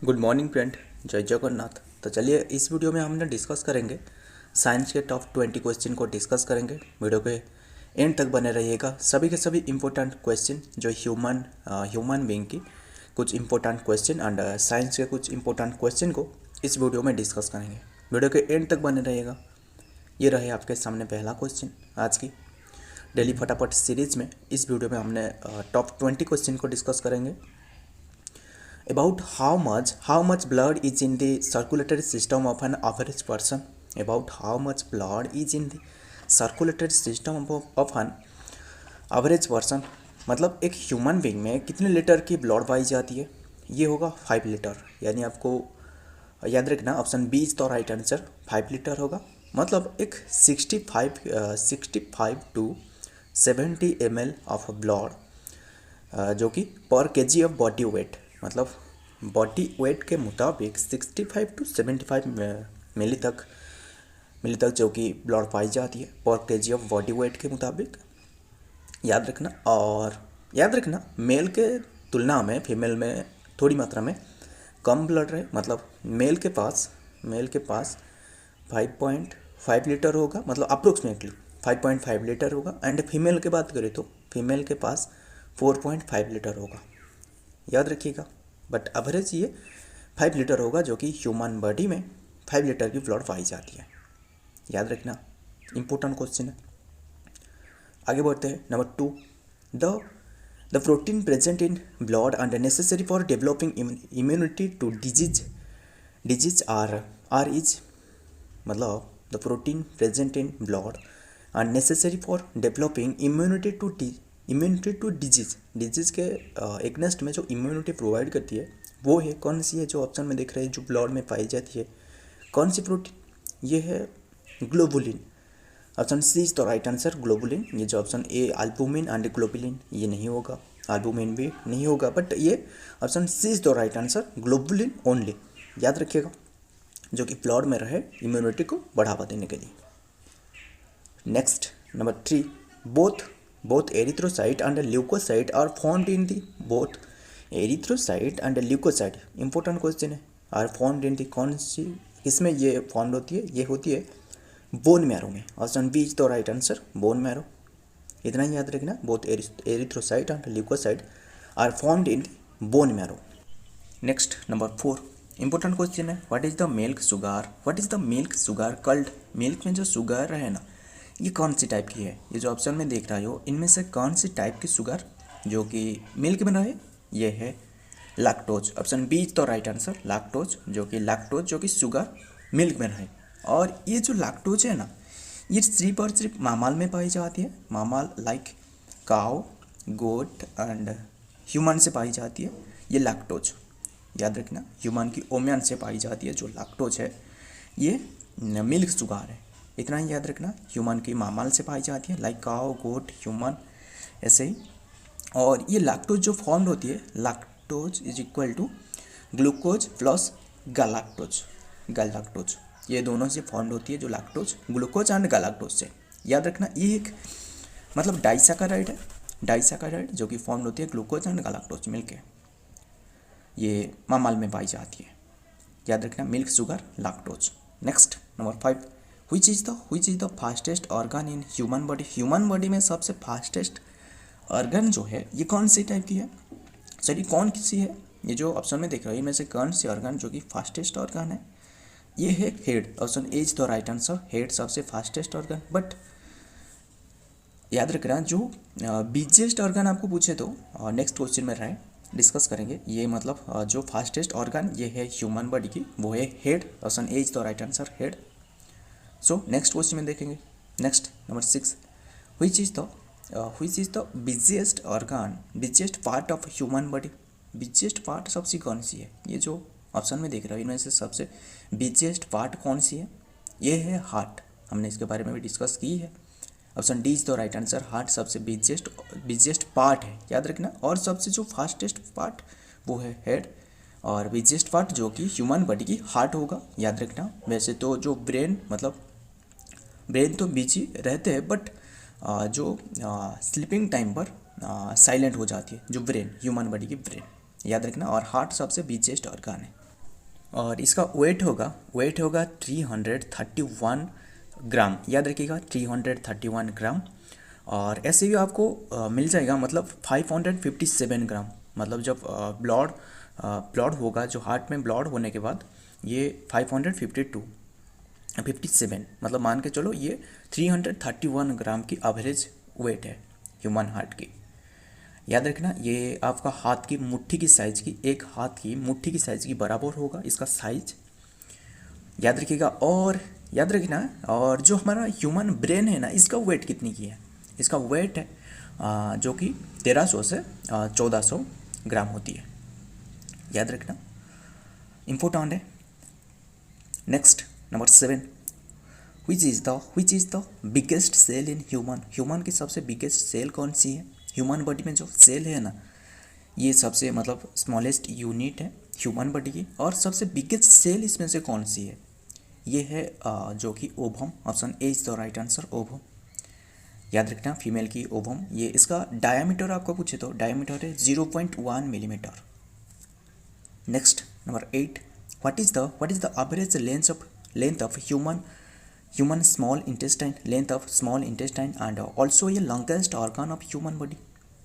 Good morning friend, जय जगन्नाथ। तो चलिए इस वीडियो में हमने डिस्कस करेंगे साइंस के टॉप 20 क्वेश्चन को डिस्कस करेंगे। वीडियो के एंड तक बने रहिएगा। सभी के सभी इम्पोर्टेंट क्वेश्चन जो ह्यूमन बीइंग की कुछ इम्पोर्टेंट क्वेश्चन एंड साइंस के कुछ इम्पोर्टेंट क्वेश्चन को इस वीडियो में डिस्कस करेंगे। वीडियो के एंड तक बने रहिएगा। ये रहे आपके सामने पहला क्वेश्चन आज की डेली फटाफट सीरीज में। इस वीडियो में हमने टॉप 20 क्वेश्चन को डिस्कस करेंगे। About how much blood is in the circulatory system of an average person. About how much blood is in the circulatory system of an average person. मतलब एक human being में कितने litre की blood पाई जाती है? ये होगा 5 लीटर। यानी आपको याद रखना option B is the right answer. 5 litre होगा। मतलब एक 65 टू 70 ml ऑफ ब्लड जो कि पर केजी ऑफ बॉडी वेट, मतलब बॉडी वेट के मुताबिक 65 टू 75 मिली तक जो कि ब्लड पाई जाती है पर केजी ऑफ बॉडी वेट के मुताबिक, याद रखना। और याद रखना मेल के तुलना में फीमेल में थोड़ी मात्रा में कम ब्लड रहे। मतलब मेल के पास 5.5 लीटर होगा, मतलब अप्रोक्सीमेटली 5.5 लीटर होगा। एंड फीमेल की बात करें तो फीमेल के पास 4.5 लीटर होगा, याद रखिएगा। बट एवरेज ये 5 लीटर होगा जो कि ह्यूमन बॉडी में 5 लीटर की ब्लड पाई जाती है, याद रखना। इंपॉर्टेंट क्वेश्चन है। आगे बढ़ते हैं। Number 2, the protein present in blood and necessary for developing immunity to disease are is, मतलब the protein present in blood and necessary for developing immunity to disease के एगनेस्ट में जो इम्यूनिटी प्रोवाइड करती है वो है कौन सी है? जो ऑप्शन में देख रहे हैं जो ब्लड में पाई जाती है कौन सी प्रोटीन? ये है globulin. Option C is the right answer, globulin. ये जो option A albumin and globulin, ये नहीं होगा, एल्बुमिन भी नहीं होगा। बट ये option C is the right answer, globulin only, याद रखिएगा, जो कि ब्लड में रहे इम्यूनिटी को बढ़ावा देने के लिए। Next number 3, both erythrocyte and leukocyte are formed in the both erythrocyte and leukocyte, important question है, are formed in the कौन सी किसमें ये फॉर्म होती है? ये होती है बोन मैरो में। Option B is the right answer, bone marrow. इतना ही याद रखना, both erythrocyte and leucocyte are formed in bone marrow. Next number 4, important question है। What is the milk sugar called? Milk में जो शुगर है ना, ये कौन सी टाइप की है? ये जो ऑप्शन में देख रहे हो इनमें से कौन सी टाइप की शुगर जो कि मिल्क में रहे? ये है lactose. Option B is the right answer, lactose, जो कि शुगर मिल्क में रहे। और ये जो लैक्टोज है ना, ये सिर्फ और सिर्फ मामाल में पाई जाती है। Mammal like cow, goat and human से पाई जाती है ये लैक्टोज, याद रखना। ह्यूमन की ओमेन से पाई जाती है जो लैक्टोज है, ये मिल्क शुगर है। इतना ही याद रखना। ह्यूमन की मामाल से पाई जाती है लाइक काउ, गोट, ह्यूमन, ऐसे ही। और ये लैक्टोज जो फॉर्म होती है, lactose is equal to glucose plus galactose, ये दोनों से फॉर्म होती है जो लैक्टोज, ग्लूकोज एंड गैलाक्टोज से, याद रखना। ये एक मतलब डाइसैकेराइड जो कि फॉर्म होती है ग्लूकोज एंड गैलाक्टोज मिलके, ये मामाल में पाई जाती है, याद रखना। Milk sugar lactose. Next number 5, which is the fastest organ in human body? Human body में सबसे फास्टेस्ट ऑर्गन जो है ये कौन सी टाइप की है? सॉरी, कौन सी है? ये जो ऑप्शन में देख रहे हो इनमें से कौन सी ऑर्गन जो कि फास्टेस्ट ऑर्गन है? ये है head. Option A is the right answer, head सबसे फास्टेस्ट ऑर्गन। बट याद रखना जो बिगेस्ट ऑर्गन आपको पूछे तो नेक्स्ट क्वेश्चन में रहे डिस्कस करेंगे। ये मतलब जो फास्टेस्ट ऑर्गन ये है ह्यूमन बॉडी की, वो है head. Option A is the right answer, head. So next question में देखेंगे। Next number 6, which is the busiest part of human body? Busiest part सबसे कौन सी है? ये जो ऑप्शन में देख रहे हो इनमें से सबसे बिजिएस्ट पार्ट कौन सी है? ये है हार्ट। हमने इसके बारे में भी डिस्कस की है। Option D is the right answer, heart सबसे बिजिएस्ट पार्ट है, याद रखना। और सबसे जो फास्टेस्ट पार्ट वो है हेड, और बिजिएस्ट पार्ट जो कि ह्यूमन बॉडी की हार्ट होगा, याद रखना। वैसे तो जो ब्रेन तो बिजी रहते हैं, बट जो स्लीपिंग टाइम पर साइलेंट हो जाती है जो ब्रेन, ह्यूमन बॉडी की ब्रेन, याद रखना। और हार्ट सबसे बिगेस्ट ऑर्गन है। और इसका वेट होगा 331 ग्राम, याद रखिएगा 331 ग्राम। और ऐसे भी आपको मिल जाएगा मतलब 557 ग्राम, मतलब जब ब्लड होगा, जो हार्ट में ब्लड होने के बाद ये 557 मतलब मान के चलो ये 331 ग्राम की एवरेज वेट है ह्यूमन हार्ट की। याद रखना ये आपका हाथ की मुट्ठी की साइज़ की, एक हाथ की मुट्ठी की साइज़ की बराबर होगा इसका साइज, याद रखिएगा। और याद रखना, और जो हमारा ह्यूमन ब्रेन है ना, इसका वेट कितनी की है, इसका वेट है जो कि 1300 से 1400 ग्राम होती है, याद रखना, इम्पोर्टेंट है। Next number 7, which is the biggest cell in human की सबसे बिगेस्ट सेल कौन सी है। ह्यूमन बॉडी में जो सेल है ना, ये सबसे मतलब स्मॉलेस्ट यूनिट है ह्यूमन बॉडी की, और सबसे बिगेस्ट सेल इसमें से कौन सी है, ये है जो कि ovum. Option A is the right answer, ovum, याद रखना, फीमेल की ओवम। ये इसका डायमीटर आपको पूछे तो डायमीटर है 0.1 millimetre. Next number 8, what is the average length of human small intestine, length of small intestine and also ये longest organ of human body.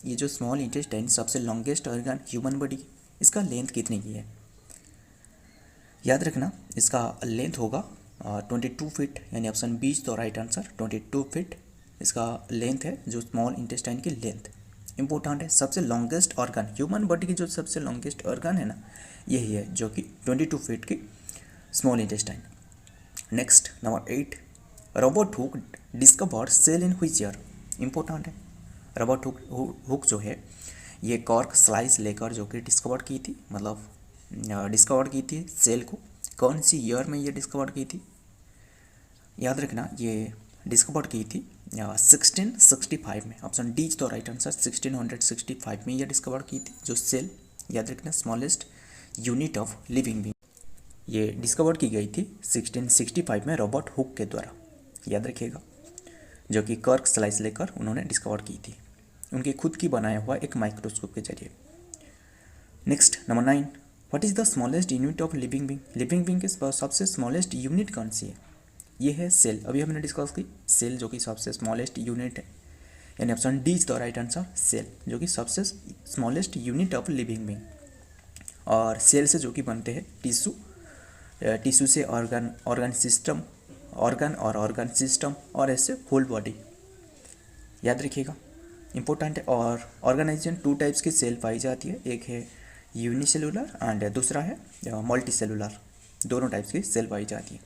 ये जो स्मॉल इंटेस्टाइन सबसे लॉन्गेस्ट ऑर्गन ह्यूमन बॉडी, इसका length कितनी की है, याद रखना, इसका लेंथ होगा 22 फीट, यानी option B is the right answer, 22 feet इसका लेंथ है, जो स्मॉल इंटेस्टाइन की लेंथ। इंपॉर्टेंट है, सबसे लॉन्गेस्ट ऑर्गन ह्यूमन बॉडी की, जो सबसे लॉन्गेस्ट ऑर्गन है ना, यही है जो कि 22 फीट की small intestine. Next number 8, Robert Hooke discovered cell in which year. Important है, रॉबर्ट हुक जो है ये कॉर्क स्लाइस लेकर जो कि डिस्कवर की थी, मतलब डिस्कवर की थी सेल को, कौन सी ईयर में ये डिस्कवर की थी, याद रखना, ये डिस्कवर की थी 1665 में, option D is the right answer, 1665 में ये डिस्कवर की थी जो सेल, याद रखना, smallest unit of living being, ये डिस्कवर की गई थी 1665 में रॉबर्ट हुक के द्वारा, याद रखिएगा, जो कि कर्क स्लाइस लेकर उन्होंने डिस्कवर की थी, उनके खुद की बनाया हुआ एक माइक्रोस्कोप के जरिए। Next number 9, what is the smallest unit of living being. Living being के सबसे स्मॉलेस्ट यूनिट कौन सी है, ये है सेल, अभी हमने डिस्कस की सेल जो कि सबसे स्मॉलेस्ट यूनिट है, यानी option D is the right answer, cell जो कि सबसे smallest unit of living being. और सेल से जो कि बनते हैं टिश्यू से ऑर्गन सिस्टम और ऐसे होल बॉडी, याद रखिएगा, इंपॉर्टेंट है। और ऑर्गेनाइजेशन 2 टाइप्स की सेल पाई जाती है, एक है यूनिसेलुलर एंड दूसरा है मल्टी सेलुलर, दोनों टाइप्स की सेल पाई जाती है,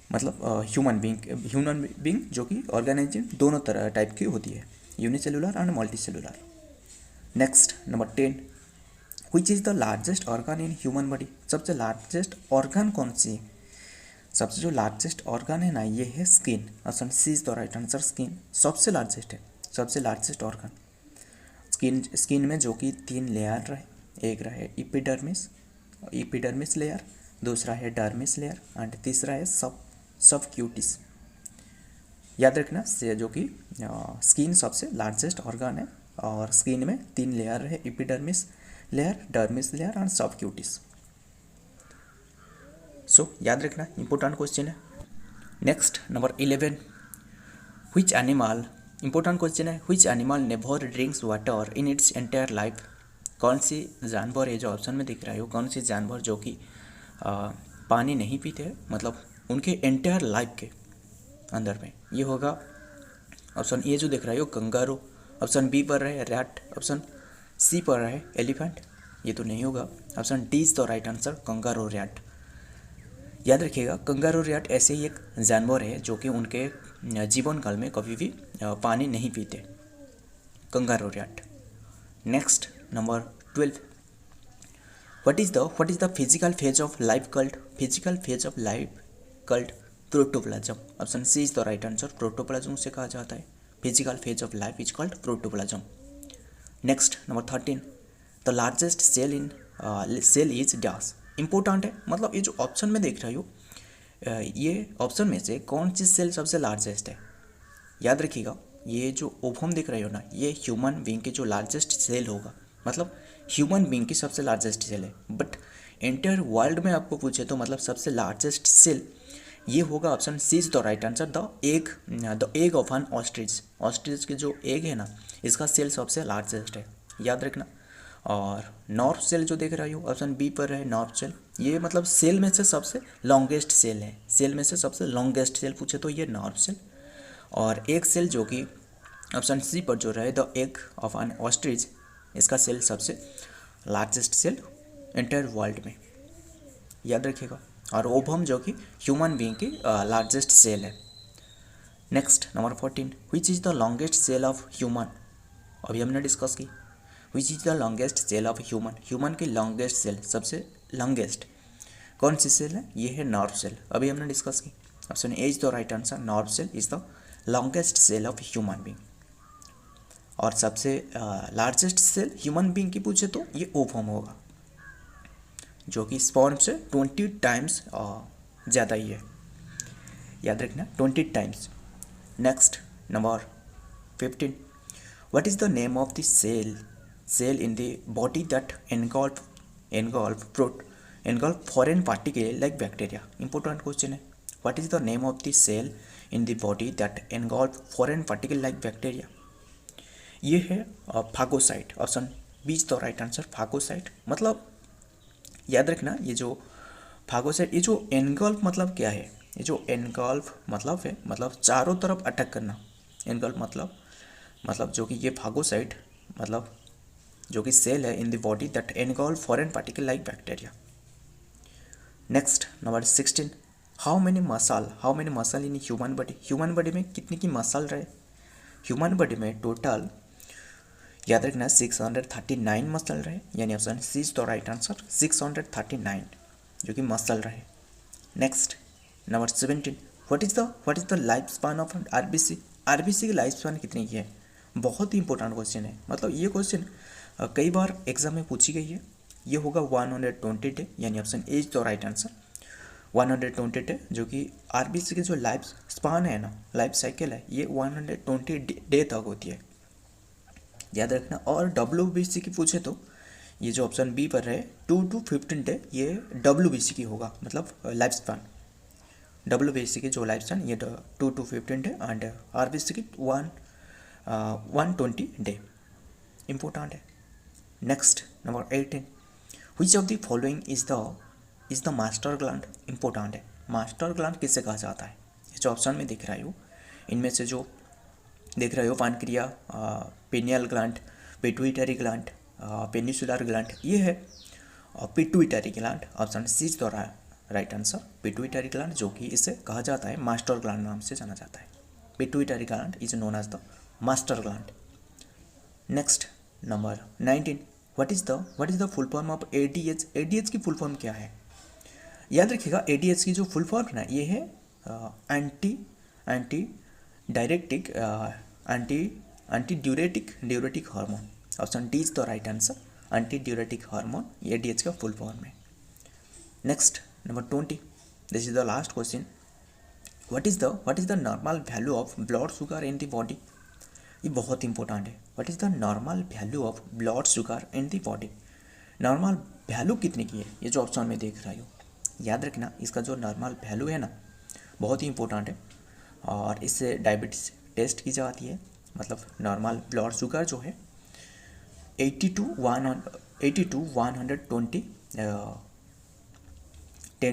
मतलब ह्यूमन बीइंग जो कि ऑर्गेनाइजेशन दोनों तरह टाइप की होती है, unicellular and multi cellular. Next number 10, which is the largest organ in human body. सबसे लार्जेस्ट ऑर्गन कौन सी है, सबसे जो लार्जेस्ट ऑर्गन है ना, ये है skin, option C is the right answer, skin सबसे लार्जेस्ट है, सबसे लार्जेस्ट ऑर्गन स्किन में, जो कि 3 लेयर रहे, एक रहे इपिडर्मिस लेयर, दूसरा है डर्मिस लेयर एंड तीसरा है सबक्यूटिस, याद रखना, से जो कि स्किन सबसे लार्जेस्ट ऑर्गन है, और स्किन में 3 लेयर है, epidermis layer, dermis layer and subcutis. So याद रखना, इंपॉर्टेंट क्वेश्चन है। Next number 11, which animal, important question है, which animal never drinks water in its entire life. कौन सी जानवर है, जो ऑप्शन में दिख रहा है, वो कौन सी जानवर जो कि पानी नहीं पीते हैं, मतलब उनके एंटायर लाइफ के अंदर में, ये होगा ऑप्शन ए जो दिख रहा है वो कंगारू, ऑप्शन बी पर है रैट, ऑप्शन सी पर है एलिफेंट, ये तो नहीं होगा, option D is the right answer, kangaroo rat, याद रखिएगा, कंगारू रैट ऐसे ही एक जानवर है जो कि उनके जीवन काल में कभी भी पानी नहीं पीते, kangaroo rat. Next number 12, what is the physical phase of life called protoplasm, option C is the right answer, protoplasm से कहा जाता है, physical phase of life is called protoplasm. Next number 13, the largest cell is dash. Important है, मतलब ये जो option में देख रहे हो, ये ऑप्शन में से कौन सी सेल सबसे लार्जेस्ट है, याद रखिएगा, ये जो ओवम देख रहे हो ना, ये ह्यूमन बीइंग की जो लार्जेस्ट सेल होगा, मतलब ह्यूमन बीइंग की सबसे लार्जेस्ट सेल है, बट एंटायर वर्ल्ड में आपको पूछे तो मतलब सबसे लार्जेस्ट सेल ये होगा option C is the right answer. The egg of an ostrich, ostrich के जो एग है ना इसका सेल सबसे लार्जेस्ट है, याद रखना। और नॉर्थ सेल जो देख रहे हो ऑप्शन बी पर है नॉर्थ सेल, ये मतलब सेल में से सबसे लॉन्गेस्ट सेल है, सेल में से सबसे लॉन्गेस्ट सेल पूछे तो ये नॉर्थ सेल। और एक सेल जो कि ऑप्शन सी पर जो रहे the egg of an ostrich, इसका सेल सबसे लार्जेस्ट सेल एंटायर वर्ल्ड में, याद रखिएगा। और ओवम जो कि ह्यूमन बीइंग की लार्जेस्ट सेल है। Next number 14, which is the longest cell of human, अभी हमने डिस्कस की। Which is the longest cell of human, human की लॉन्गेस्ट सेल सबसे लॉन्गेस्ट कौन सी सेल है, ये है नर्व सेल, अभी हमने डिस्कस की। Option A is the right answer, nerve cell is the longest cell of human being. और सबसे लार्जेस्ट सेल ह्यूमन बीइंग की पूछे तो ये ओवम होगा, जो कि स्पर्म से 20 टाइम्स ज़्यादा ही है, याद रखना 20 times. Next number 15, what is the name of the cell in the body that engulf foreign particle like bacteria, important question है। What is the name of the cell in the body that engulf foreign particle like bacteria, ये है phagocyte, option B is the right answer, phagocyte. मतलब याद रखना ये जो phagocyte, ये जो एनगल्फ मतलब क्या है, ये जो एनगल्फ मतलब है मतलब चारों तरफ अटैक करना, एनगल्फ मतलब जो कि ये फागोसाइट मतलब जो कि सेल है इन the body that engulf foreign particle like bacteria. Next number 16, how many muscle in human body, human body में कितनी की मसल रहे, ह्यूमन बॉडी में टोटल याद रखना 639 मसल रहे, यानी option C is the right answer, 639 जो कि मसल रहे। Next number 17, what is the life span of RBC, RBC की लाइफ स्पान कितनी की है, बहुत ही इंपॉर्टेंट क्वेश्चन है। मतलब ये क्वेश्चन कई बार एग्जाम में पूछी गई है। ये होगा 120 डे, यानी option A is the right answer, 120 day, जो कि आरबीसी की जो लाइफ स्पान है ना, लाइफ साइकिल है, ये 120 डे तक होती है, याद रखना। और WBC की पूछे तो ये जो ऑप्शन बी पर है 2 to 15 डे, ये WBC की होगा, मतलब लाइफ स्पान। WBC की जो लाइफ स्पान ये 2 to 15 डे एंड RBC की 120 डे, इम्पोर्टेंट है। Next number 18, which of the following is the master gland, important है। मास्टर ग्लैंड किससे कहा जाता है, ये जो ऑप्शन में दिख रहा है हो इनमें से जो देख रहे हो pancreas, pineal gland, pituitary gland, peninsular gland, ये है pituitary gland, option C is the right answer, pituitary gland, जो कि इसे कहा जाता है मास्टर ग्लैंड नाम से जाना जाता है। Pituitary gland is known as the master gland. Next number 19, what is the full form of ADH, ADH की फुल फॉर्म क्या है, याद रखिएगा ADH की जो फुल फॉर्म ना ये है anti diuretic hormone, option D is the right answer, anti diuretic hormone ये ADH का फुल फॉर्म है। Next number 20, this is the last question, what is the normal value of blood sugar in the body, ये बहुत important है। What is the normal value of blood sugar in the body, normal value कितने की है, ये जो option में देख रही हो, याद रखना इसका जो नॉर्मल वैल्यू है ना बहुत ही इंपॉर्टेंट है, और इससे डायबिटीज टेस्ट की जाती है। मतलब नॉर्मल ब्लड शुगर जो है 80 to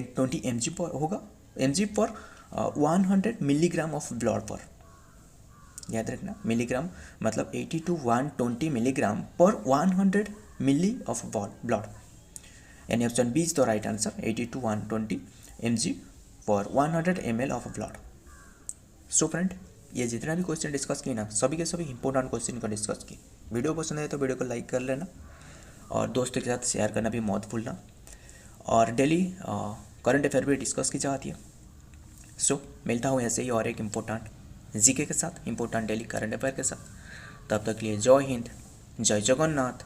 120 mg पर होगा, mg per 100 milligram of blood पर, याद रखना मिलीग्राम मतलब 80 to 120 milligram per 100 ml of blood, यानी option B is the right answer, 80 to 120 mg per 100 ml of blood. So friend, ये जितना भी क्वेश्चन डिस्कस किए ना सभी के सभी इंपॉर्टेंट क्वेश्चन का डिस्कस किए। वीडियो पसंद आए तो वीडियो को लाइक कर लेना और दोस्तों के साथ शेयर करना भी मत भूलना, और डेली करंट अफेयर भी डिस्कस की जाती है। सो मिलता हूँ ऐसे ही और एक इम्पोर्टेंट जीके के साथ, इम्पोर्टेंट डेली करंट अफेयर के साथ। तब तक के लिए जय हिंद, जय जगन्नाथ।